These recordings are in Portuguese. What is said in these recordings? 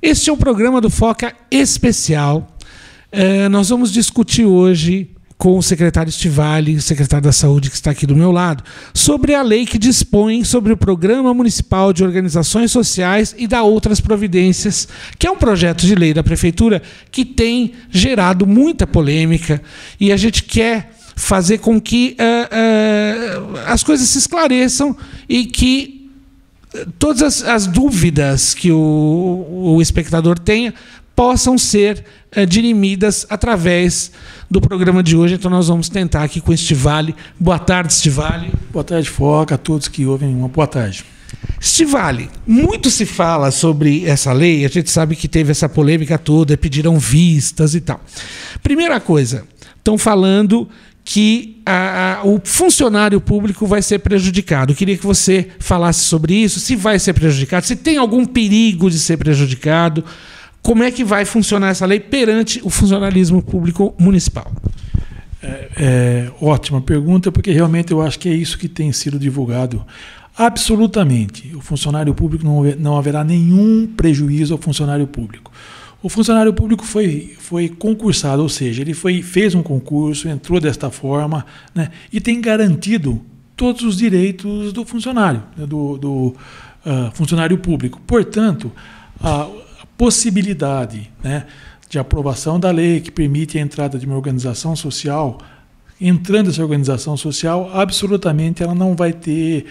Este é um programa do Foca especial. Nós vamos discutir hoje com o secretário Stivali, secretário da Saúde, que está aqui do meu lado, sobre a lei que dispõe sobre o Programa Municipal de Organizações Sociais e da outras providências, que é um projeto de lei da Prefeitura que tem gerado muita polêmica e a gente quer fazer com que as coisas se esclareçam e que todas as dúvidas que o espectador tenha possam ser dirimidas através do programa de hoje. Então nós vamos tentar aqui com o Stivali. Boa tarde, Stivali. Boa tarde, Foca, a todos que ouvem. Uma boa tarde. Stivali, muito se fala sobre essa lei, a gente sabe que teve essa polêmica toda, pediram vistas e tal. Primeira coisa, estão falando que o funcionário público vai ser prejudicado. Eu queria que você falasse sobre isso, se vai ser prejudicado, se tem algum perigo de ser prejudicado, como é que vai funcionar essa lei perante o funcionalismo público municipal? Ótima pergunta, porque realmente eu acho que é isso que tem sido divulgado. Absolutamente, o funcionário público não haverá nenhum prejuízo ao funcionário público. O funcionário público foi concursado, ou seja, ele fez um concurso, entrou desta forma, né, e tem garantido todos os direitos do funcionário, né, do funcionário público. Portanto, a possibilidade, né, de aprovação da lei que permite a entrada de uma organização social, entrando essa organização social, absolutamente ela não vai ter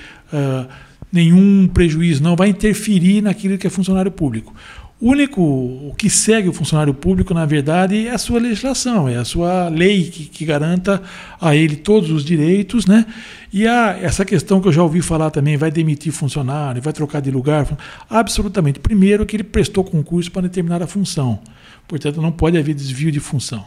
nenhum prejuízo, não vai interferir naquilo que é funcionário público. O que segue o funcionário público, na verdade, é a sua legislação, é a sua lei que garanta a ele todos os direitos, né? E essa questão que eu já ouvi falar também, vai demitir funcionário, vai trocar de lugar, absolutamente. Primeiro, que ele prestou concurso para determinada função, portanto, não pode haver desvio de função.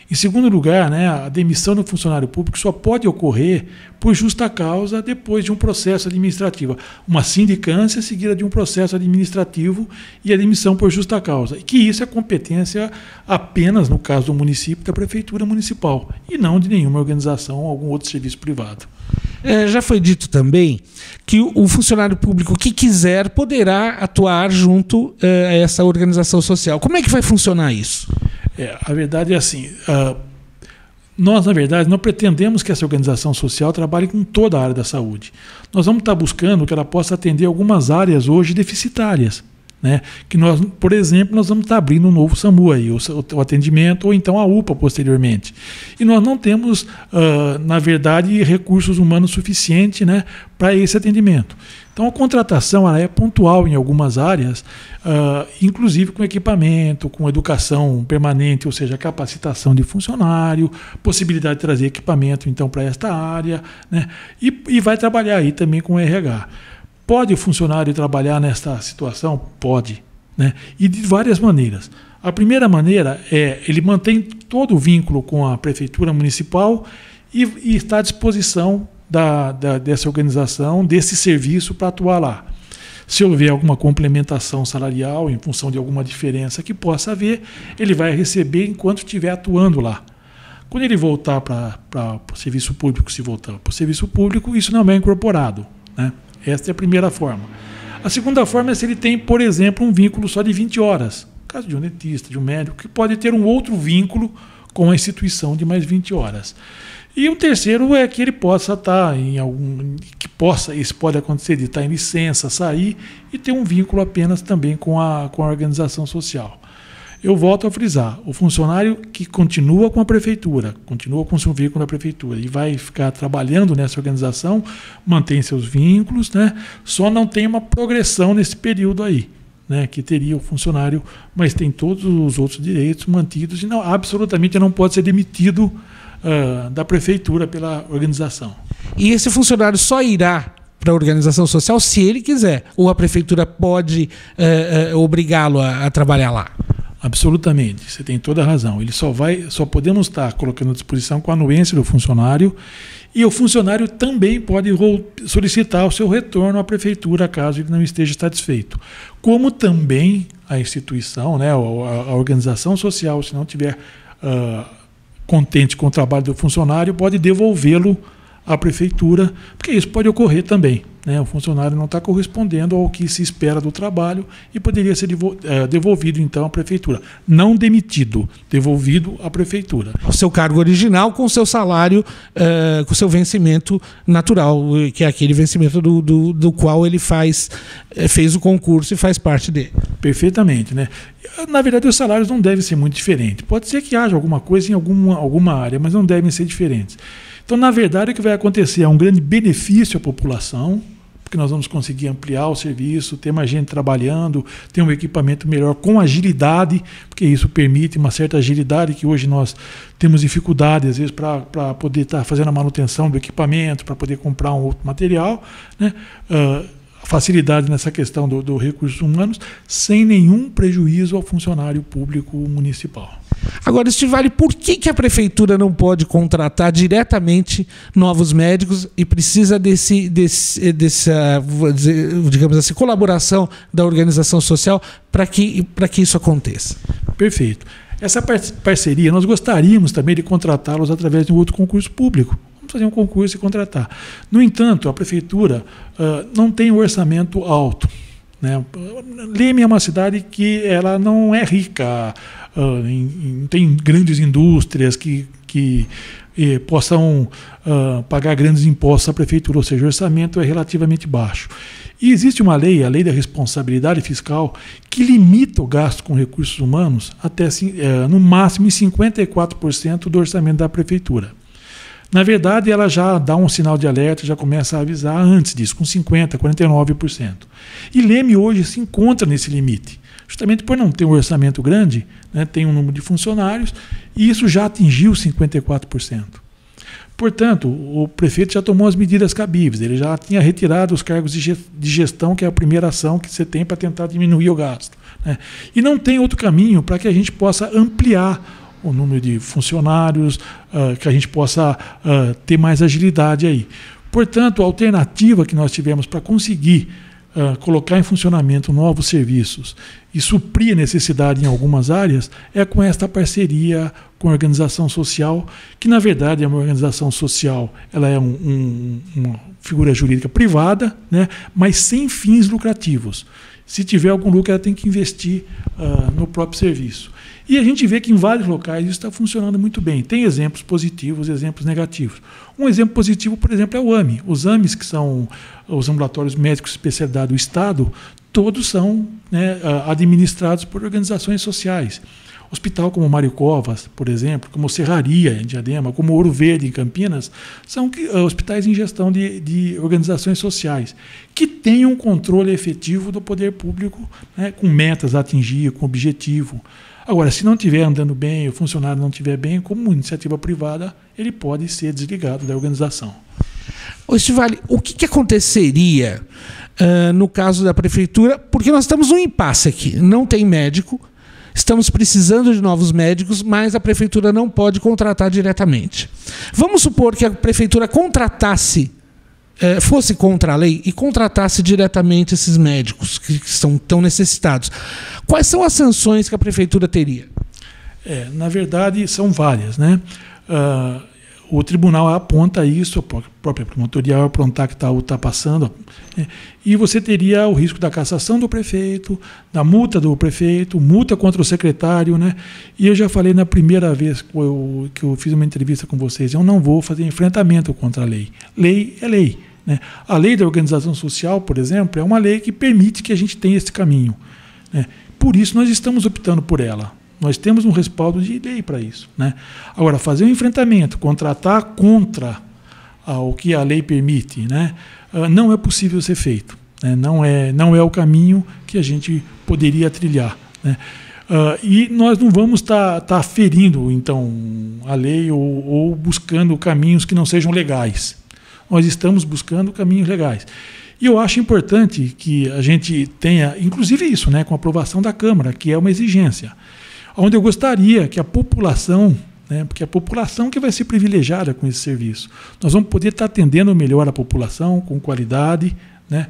Em segundo lugar, né, a demissão do funcionário público só pode ocorrer por justa causa depois de um processo administrativo. Uma sindicância seguida de um processo administrativo e a demissão por justa causa. E que isso é competência apenas, no caso do município, da Prefeitura Municipal, e não de nenhuma organização ou algum outro serviço privado. Já foi dito também que o funcionário público que quiser poderá atuar junto a essa organização social. Como é que vai funcionar isso? A verdade é assim, nós, na verdade, não pretendemos que essa organização social trabalhe com toda a área da saúde. Nós vamos estar buscando que ela possa atender algumas áreas hoje deficitárias, né? Que nós, por exemplo, nós vamos estar abrindo um novo SAMU aí, o atendimento, ou então a UPA posteriormente. E nós não temos, na verdade, recursos humanos suficientes, né, para esse atendimento. Então a contratação ela é pontual em algumas áreas, inclusive com equipamento, com educação permanente, ou seja, capacitação de funcionário, possibilidade de trazer equipamento então para esta área, né, e vai trabalhar aí também com o RH. Pode o funcionário trabalhar nesta situação? Pode, né? E de várias maneiras. A primeira maneira é ele mantém todo o vínculo com a Prefeitura Municipal e está à disposição dessa organização, desse serviço para atuar lá. Se houver alguma complementação salarial em função de alguma diferença que possa haver, ele vai receber enquanto estiver atuando lá. Quando ele voltar para o serviço público, se voltar para o serviço público, isso não é incorporado, né? Esta é a primeira forma. A segunda forma é se ele tem, por exemplo, um vínculo só de 20 horas. No caso de um dentista, de um médico, que pode ter um outro vínculo com a instituição de mais 20 horas. E o terceiro é que ele possa estar em isso pode acontecer, de estar em licença, sair e ter um vínculo apenas também com a organização social. Eu volto a frisar, o funcionário que continua com a prefeitura, continua com seu vínculo na prefeitura e vai ficar trabalhando nessa organização, mantém seus vínculos, né? Só não tem uma progressão nesse período aí, né, que teria o funcionário, mas tem todos os outros direitos mantidos e absolutamente não pode ser demitido da prefeitura pela organização. E esse funcionário só irá para a organização social se ele quiser, ou a prefeitura pode obrigá-lo a trabalhar lá? Absolutamente, você tem toda a razão. Ele só podemos estar colocando à disposição com a anuência do funcionário, e o funcionário também pode solicitar o seu retorno à prefeitura caso ele não esteja satisfeito. Como também a instituição, né, a organização social, se não tiver contente com o trabalho do funcionário, pode devolvê-lo à prefeitura, porque isso pode ocorrer também, né? O funcionário não está correspondendo ao que se espera do trabalho e poderia ser devolvido, então, à prefeitura. Não demitido, devolvido à prefeitura. O seu cargo original com o seu salário, com o seu vencimento natural, que é aquele vencimento do qual ele fez o concurso e faz parte dele. Perfeitamente, né? Na verdade, os salários não devem ser muito diferentes. Pode ser que haja alguma coisa em alguma área, mas não devem ser diferentes. Então, na verdade, o que vai acontecer é um grande benefício à população, porque nós vamos conseguir ampliar o serviço, ter mais gente trabalhando, ter um equipamento melhor com agilidade, porque isso permite uma certa agilidade que hoje nós temos dificuldade, às vezes, para poder estar fazendo a manutenção do equipamento, para poder comprar um outro material, né? Facilidade nessa questão do recursos humanos, sem nenhum prejuízo ao funcionário público municipal. Agora, Estivali, por que a prefeitura não pode contratar diretamente novos médicos e precisa dessa, digamos assim, colaboração da organização social para que isso aconteça? Perfeito. Essa parceria, nós gostaríamos também de contratá-los através de um outro concurso público. Vamos fazer um concurso e contratar. No entanto, a prefeitura não tem um orçamento alto, né? Leme é uma cidade que ela não é rica, não tem grandes indústrias que possam pagar grandes impostos à prefeitura, ou seja, o orçamento é relativamente baixo. E existe uma lei, a Lei da Responsabilidade Fiscal, que limita o gasto com recursos humanos até no máximo em 54% do orçamento da prefeitura. Na verdade, ela já dá um sinal de alerta, já começa a avisar antes disso, com 50%, 49%. E Leme hoje se encontra nesse limite, justamente por não ter um orçamento grande, né, tem um número de funcionários, e isso já atingiu 54%. Portanto, o prefeito já tomou as medidas cabíveis, ele já tinha retirado os cargos de gestão, que é a primeira ação que você tem para tentar diminuir o gasto, né? E não tem outro caminho para que a gente possa ampliar o número de funcionários, que a gente possa ter mais agilidade aí. Portanto, a alternativa que nós tivemos para conseguir colocar em funcionamento novos serviços e suprir a necessidade em algumas áreas é com esta parceria com a organização social, que na verdade é uma organização social, ela é uma figura jurídica privada, né, mas sem fins lucrativos. Se tiver algum lucro, ela tem que investir no próprio serviço. E a gente vê que em vários locais isso está funcionando muito bem. Tem exemplos positivos e exemplos negativos. Um exemplo positivo, por exemplo, é o AME. Os AMEs, que são os ambulatórios médicos de especialidade do Estado, todos são, né, administrados por organizações sociais. Hospital como Mário Covas, por exemplo, como Serraria, em Diadema, como Ouro Verde, em Campinas, são hospitais em gestão de organizações sociais, que têm um controle efetivo do poder público, né, com metas a atingir, com objetivo. Agora, se não estiver andando bem, o funcionário não estiver bem, como iniciativa privada, ele pode ser desligado da organização. Estivali, o que aconteceria no caso da prefeitura? Porque nós estamos num impasse aqui, não tem médico, estamos precisando de novos médicos, mas a prefeitura não pode contratar diretamente. Vamos supor que a prefeitura contratasse, fosse contra a lei e contratasse diretamente esses médicos que são tão necessitados. Quais são as sanções que a prefeitura teria? Na verdade, são várias, né? O tribunal aponta isso, a própria promotoria vai apontar que está ultrapassando, né? E você teria o risco da cassação do prefeito, da multa do prefeito, multa contra o secretário, né? E eu já falei na primeira vez que eu fiz uma entrevista com vocês, eu não vou fazer enfrentamento contra a lei. Lei é lei, né? A lei da organização social, por exemplo, é uma lei que permite que a gente tenha esse caminho, né? Por isso nós estamos optando por ela. Nós temos um respaldo de lei para isso, né? Agora, fazer um enfrentamento, contratar contra o que a lei permite, né, não é possível ser feito, né? Não é o caminho que a gente poderia trilhar, né? E nós não vamos estar ferindo, então, a lei ou buscando caminhos que não sejam legais. Nós estamos buscando caminhos legais. E eu acho importante que a gente tenha, inclusive isso, né, com a aprovação da Câmara, que é uma exigência, onde eu gostaria que a população, né, porque é a população que vai ser privilegiada com esse serviço, nós vamos poder estar atendendo melhor a população, com qualidade, né?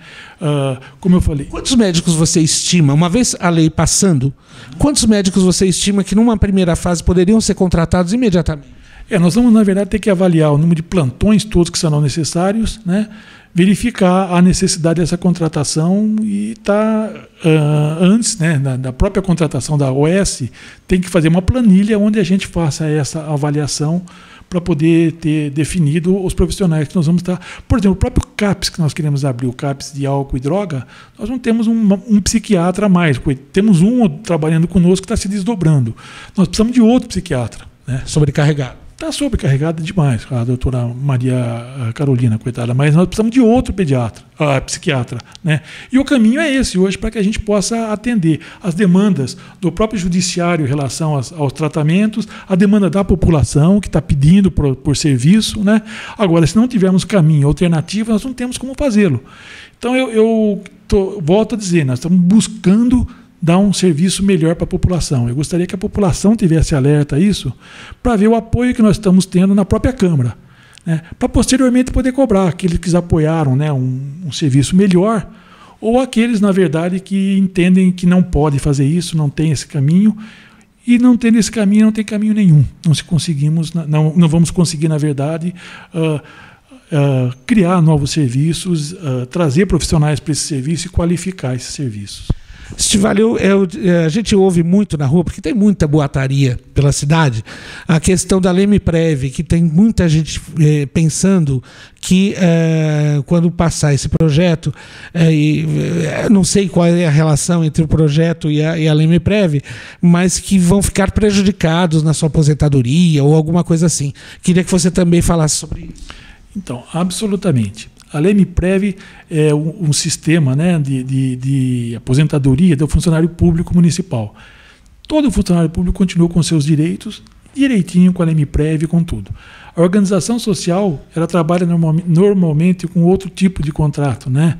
Como eu falei. Quantos médicos você estima, uma vez a lei passando, quantos médicos você estima que numa primeira fase poderiam ser contratados imediatamente? Nós vamos, na verdade, ter que avaliar o número de plantões todos que serão necessários, né? Verificar a necessidade dessa contratação e antes, né, da própria contratação da OS, tem que fazer uma planilha onde a gente faça essa avaliação para poder ter definido os profissionais que nós vamos estar. Por exemplo, o próprio CAPS que nós queremos abrir, o CAPS de álcool e droga, nós não temos um psiquiatra a mais, temos um trabalhando conosco que está se desdobrando. Nós precisamos de outro psiquiatra, né? Sobrecarregado. Está sobrecarregada demais, a doutora Maria Carolina, coitada, mas nós precisamos de outro psiquiatra, né? E o caminho é esse hoje, para que a gente possa atender as demandas do próprio judiciário em relação aos tratamentos, a demanda da população que está pedindo por serviço, né? Agora, se não tivermos caminho alternativo, nós não temos como fazê-lo. Então, volto a dizer, nós estamos buscando dar um serviço melhor para a população. Eu gostaria que a população tivesse alerta a isso, para ver o apoio que nós estamos tendo na própria Câmara, né? Para posteriormente poder cobrar aqueles que apoiaram, né, um serviço melhor, ou aqueles, na verdade, que entendem que não pode fazer isso, não tem esse caminho, e não tendo esse caminho, não tem caminho nenhum. Não vamos conseguir, na verdade, criar novos serviços, trazer profissionais para esse serviço e qualificar esses serviços. Estivalio, a gente ouve muito na rua, porque tem muita boataria pela cidade, a questão da Lemiprev, que tem muita gente pensando que quando passar esse projeto, não sei qual é a relação entre o projeto e a Lemiprev, mas que vão ficar prejudicados na sua aposentadoria ou alguma coisa assim. Queria que você também falasse sobre isso. Então, absolutamente. A Lemiprev é um sistema, né, de aposentadoria do funcionário público municipal. Todo funcionário público continua com seus direitos, direitinho com a Lemiprev, com tudo. A organização social, ela trabalha normalmente com outro tipo de contrato, né,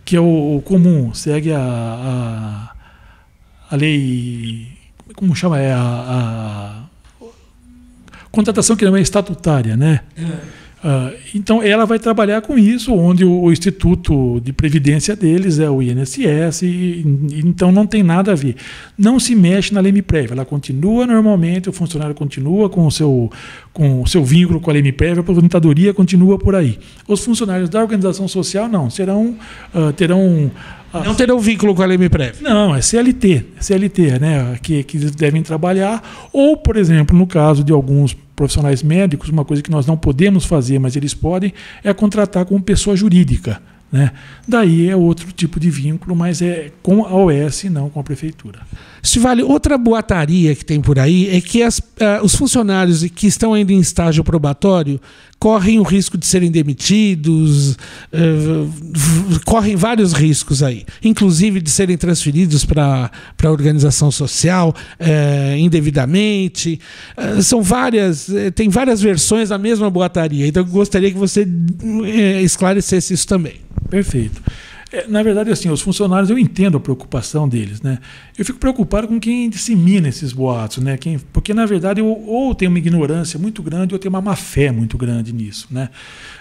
que é o comum, segue a lei, como chama? A contratação que não é estatutária, né? Então, ela vai trabalhar com isso, onde o Instituto de Previdência deles é o INSS, então não tem nada a ver. Não se mexe na Lemiprev, ela continua normalmente, o funcionário continua com o seu vínculo com a Lemiprev, a aposentadoria continua por aí. Os funcionários da organização social não, terão vínculo com a Lemiprev. Não, é CLT, né, que eles devem trabalhar, ou, por exemplo, no caso de alguns profissionais médicos, uma coisa que nós não podemos fazer, mas eles podem, é contratar como pessoa jurídica, né? Daí é outro tipo de vínculo, mas é com a OS, não com a prefeitura. Estivalio, outra boataria que tem por aí é que os funcionários que estão ainda em estágio probatório correm o risco de serem demitidos, correm vários riscos aí, inclusive de serem transferidos para a organização social indevidamente. Tem várias versões da mesma boataria, então eu gostaria que você esclarecesse isso também. Perfeito. Na verdade, assim, os funcionários, eu entendo a preocupação deles, né? Eu fico preocupado com quem dissemina esses boatos, né? Porque, na verdade, ou tem uma ignorância muito grande ou tem uma má-fé muito grande nisso, né?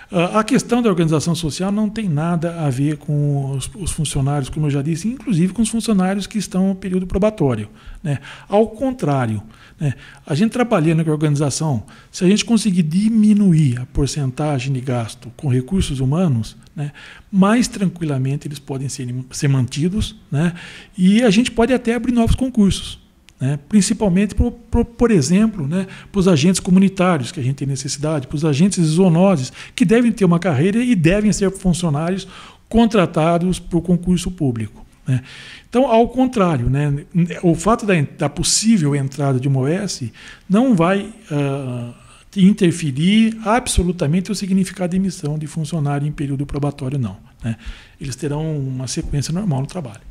A questão da organização social não tem nada a ver com os funcionários, como eu já disse, inclusive com os funcionários que estão no período probatório, né? Ao contrário, né? A gente trabalhando com a organização, se a gente conseguir diminuir a porcentagem de gasto com recursos humanos, né, mais tranquilamente eles podem ser mantidos, né, e a gente pode até abrir novos concursos, né, principalmente, por exemplo, né, para os agentes comunitários, que a gente tem necessidade, para os agentes zoonoses, que devem ter uma carreira e devem ser funcionários contratados por concurso público, né. Então, ao contrário, né, o fato da possível entrada de uma OS não vai interferir absolutamente o significado de emissão de funcionário em período probatório, não, né? Eles terão uma sequência normal no trabalho.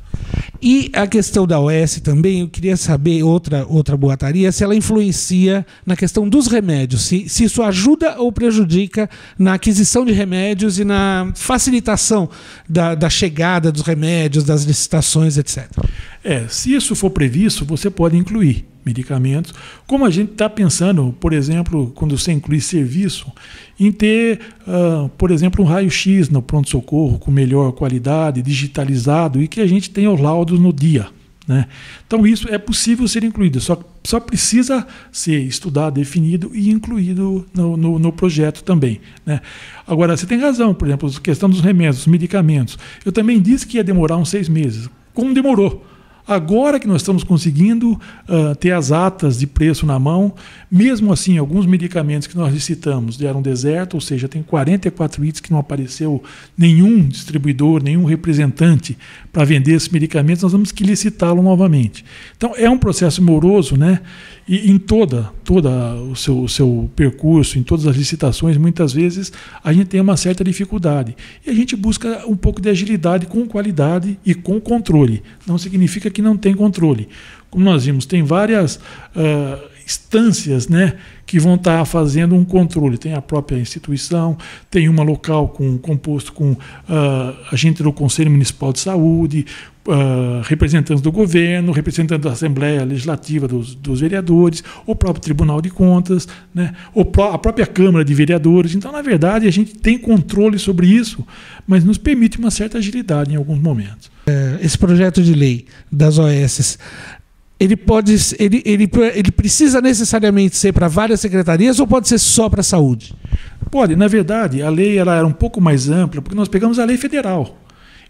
E a questão da OS também, eu queria saber, outra boataria, se ela influencia na questão dos remédios, se isso ajuda ou prejudica na aquisição de remédios e na facilitação da chegada dos remédios, das licitações, etc. Se isso for previsto, você pode incluir medicamentos, como a gente está pensando, por exemplo, quando você inclui serviço, em ter, por exemplo, um raio-x no pronto-socorro com melhor qualidade, digitalizado, e que a gente tenha os laudos no dia, né? Então isso é possível ser incluído, só só precisa ser estudado, definido e incluído no projeto também, né? Agora, você tem razão, por exemplo, a questão dos remédios, dos medicamentos. Eu também disse que ia demorar uns 6 meses. Como demorou? Agora que nós estamos conseguindo ter as atas de preço na mão, mesmo assim, alguns medicamentos que nós licitamos deram deserto, ou seja, tem 44 itens que não apareceu nenhum distribuidor, nenhum representante para vender esses medicamentos, nós vamos que licitá-lo novamente. Então, é um processo moroso, né? E em toda o seu percurso, em todas as licitações, muitas vezes a gente tem uma certa dificuldade. E a gente busca um pouco de agilidade com qualidade e com controle. Não significa que não tem controle. Como nós vimos, tem várias instâncias, né, que vão estar fazendo um controle. Tem a própria instituição, tem uma local composto com agente do Conselho Municipal de Saúde, representantes do governo, representantes da Assembleia Legislativa dos vereadores, o próprio Tribunal de Contas, né, a própria Câmara de Vereadores. Então, na verdade, a gente tem controle sobre isso, mas nos permite uma certa agilidade em alguns momentos. Esse projeto de lei das OS, ele precisa necessariamente ser para várias secretarias ou pode ser só para a saúde? Pode. Na verdade, a lei ela era um pouco mais ampla, porque nós pegamos a lei federal.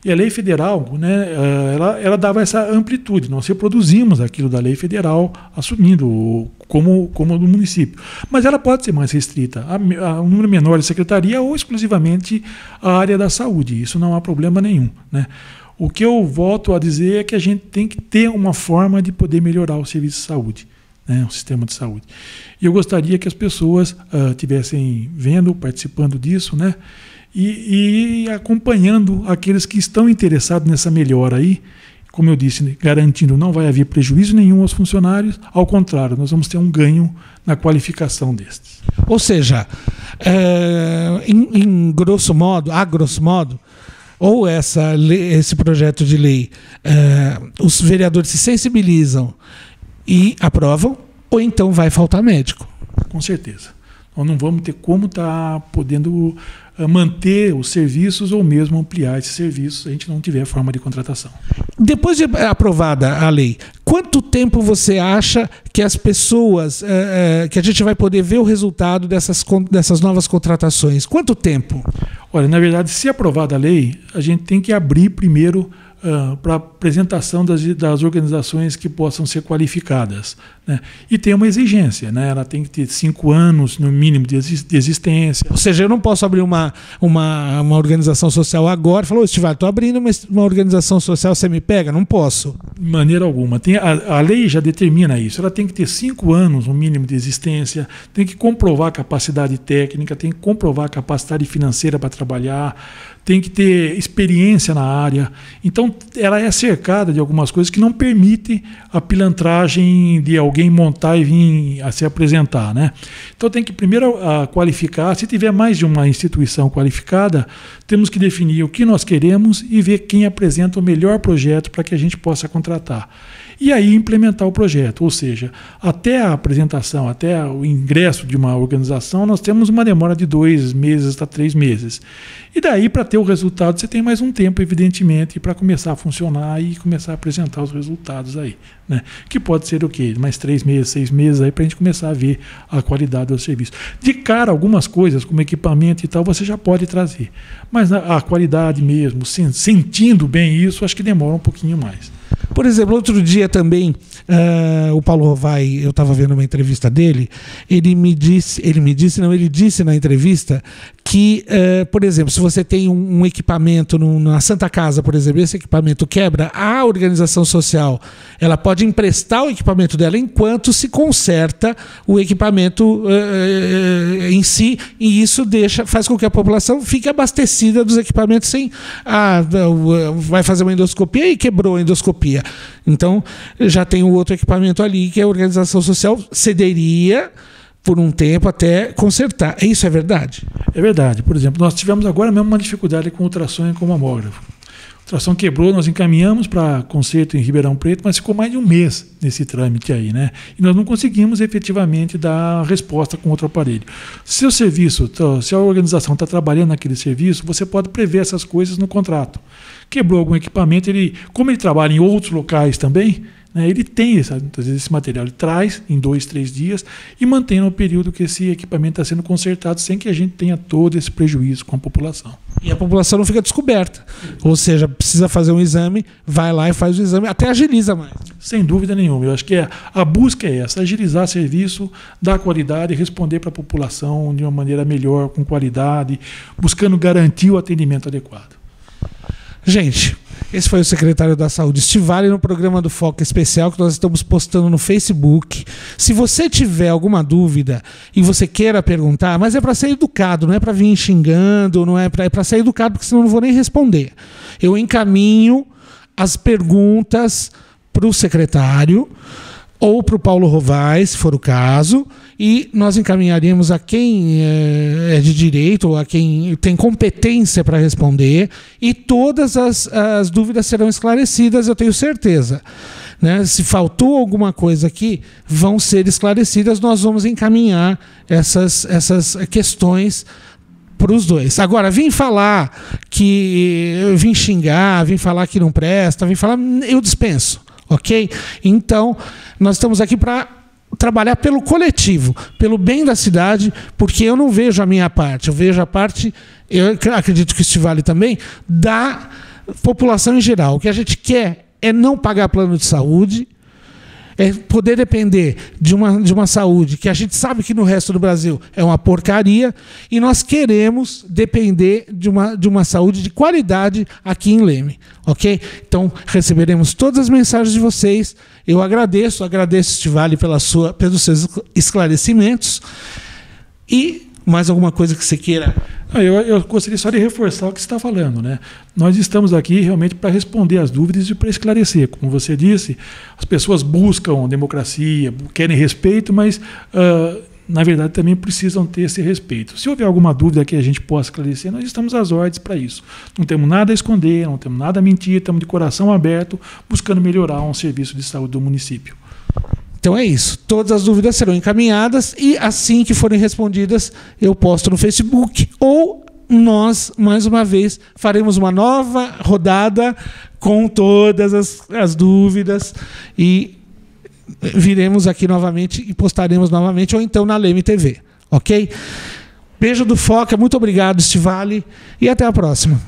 E a lei federal, né, ela dava essa amplitude. Nós reproduzimos aquilo da lei federal, assumindo como do município. Mas ela pode ser mais restrita a um número menor de secretaria ou exclusivamente a área da saúde. Isso não há problema nenhum, né? O que eu volto a dizer é que a gente tem que ter uma forma de poder melhorar o serviço de saúde, né, o sistema de saúde. E eu gostaria que as pessoas estivessem vendo, participando disso, né, e acompanhando aqueles que estão interessados nessa melhora aí. Como eu disse, garantindo não vai haver prejuízo nenhum aos funcionários, ao contrário, nós vamos ter um ganho na qualificação destes. Ou seja, em grosso modo, ou esse projeto de lei, os vereadores se sensibilizam e aprovam, ou então vai faltar médico. Com certeza. Nós não vamos ter como estar podendo manter os serviços ou mesmo ampliar esses serviços se a gente não tiver forma de contratação. Depois de aprovada a lei, quanto tempo você acha que as pessoas, que a gente vai poder ver o resultado dessas novas contratações? Quanto tempo? Olha, na verdade, se aprovada a lei, a gente tem que abrir primeiro para apresentação das organizações que possam ser qualificadas, né? E tem uma exigência, né? Ela tem que ter 5 anos no mínimo de existência. Ou seja, eu não posso abrir uma organização social agora e falar, Estival, estou abrindo uma organização social, você me pega? Não posso. De maneira alguma. A lei já determina isso. Ela tem que ter 5 anos no mínimo de existência, tem que comprovar a capacidade técnica, tem que comprovar a capacidade financeira para trabalhar, tem que ter experiência na área. Então, ela é cercada de algumas coisas que não permitem a pilantragem de alguém montar e vir a se apresentar, né? Então, tem que primeiro qualificar. Se tiver mais de uma instituição qualificada, temos que definir o que nós queremos e ver quem apresenta o melhor projeto para que a gente possa contratar. E aí implementar o projeto, ou seja, até a apresentação, até o ingresso de uma organização, nós temos uma demora de 2 meses a 3 meses. E daí, para ter o resultado, você tem mais um tempo, evidentemente, para começar a funcionar e começar a apresentar os resultados aí, né? Que pode ser o quê? Mais 3 meses, 6 meses aí para a gente começar a ver a qualidade do serviço. De cara, algumas coisas, como equipamento e tal, você já pode trazer. Mas a qualidade mesmo, sentindo bem isso, acho que demora um pouquinho mais. Por exemplo, outro dia também, o Paulo Rovai, eu estava vendo uma entrevista dele, ele disse na entrevista que, por exemplo, se você tem um equipamento na Santa Casa, por exemplo, esse equipamento quebra, a organização social ela pode emprestar o equipamento dela enquanto se conserta o equipamento em si, e isso faz com que a população fique abastecida dos equipamentos sem vai fazer uma endoscopia e quebrou a endoscopia. Então, já tem o outro equipamento ali que a organização social cederia por um tempo até consertar. Isso é verdade? É verdade. Por exemplo, nós tivemos agora mesmo uma dificuldade com ultrassom e com mamógrafo. O ultrassom quebrou, nós encaminhamos para conserto em Ribeirão Preto, mas ficou mais de 1 mês nesse trâmite aí, né? E nós não conseguimos efetivamente dar resposta com outro aparelho. Se o serviço, se a organização está trabalhando naquele serviço, você pode prever essas coisas no contrato. Quebrou algum equipamento, como ele trabalha em outros locais também, né? Ele tem esse material, ele traz em 2, 3 dias e mantém no período que esse equipamento está sendo consertado sem que a gente tenha todo esse prejuízo com a população. E a população não fica descoberta. Ou seja, precisa fazer um exame, vai lá e faz o exame, até agiliza mais. Sem dúvida nenhuma. Eu acho que a busca é essa, agilizar serviço, dar qualidade e responder para a população de uma maneira melhor, com qualidade, buscando garantir o atendimento adequado. Gente, esse foi o secretário da Saúde Stivali no programa do Foco Especial que nós estamos postando no Facebook. Se você tiver alguma dúvida e você queira perguntar, mas é para ser educado, não é para vir xingando, não é para ser educado, porque senão eu não vou nem responder. Eu encaminho as perguntas para o secretário ou para o Paulo Rovai, se for o caso, e nós encaminharíamos a quem é de direito, ou a quem tem competência para responder, e todas as dúvidas serão esclarecidas, eu tenho certeza. Né? Se faltou alguma coisa aqui, vão ser esclarecidas, nós vamos encaminhar essas questões para os dois. Agora, vim falar vim xingar, vim falar que não presta, vim falar, eu dispenso. Ok? Então, nós estamos aqui para trabalhar pelo coletivo, pelo bem da cidade, porque eu não vejo a minha parte, eu vejo a parte, eu acredito que o Stivali também, da população em geral. O que a gente quer é não pagar plano de saúde, é poder depender de uma saúde que a gente sabe que no resto do Brasil é uma porcaria, e nós queremos depender de uma saúde de qualidade aqui em Leme, ok? Então, receberemos todas as mensagens de vocês. Eu agradeço Stivali pelos seus esclarecimentos. E mais alguma coisa que você queira? Eu gostaria só de reforçar o que você está falando, né? Nós estamos aqui realmente para responder as dúvidas e para esclarecer. Como você disse, as pessoas buscam democracia, querem respeito, mas na verdade também precisam ter esse respeito. Se houver alguma dúvida que a gente possa esclarecer, nós estamos às ordens para isso. Não temos nada a esconder, não temos nada a mentir, estamos de coração aberto, buscando melhorar um serviço de saúde do município. Então é isso. Todas as dúvidas serão encaminhadas e assim que forem respondidas, eu posto no Facebook ou nós, mais uma vez, faremos uma nova rodada com todas as dúvidas e viremos aqui novamente e postaremos novamente ou então na Leme TV. Ok? Beijo do Foca, muito obrigado, Stivali, e até a próxima.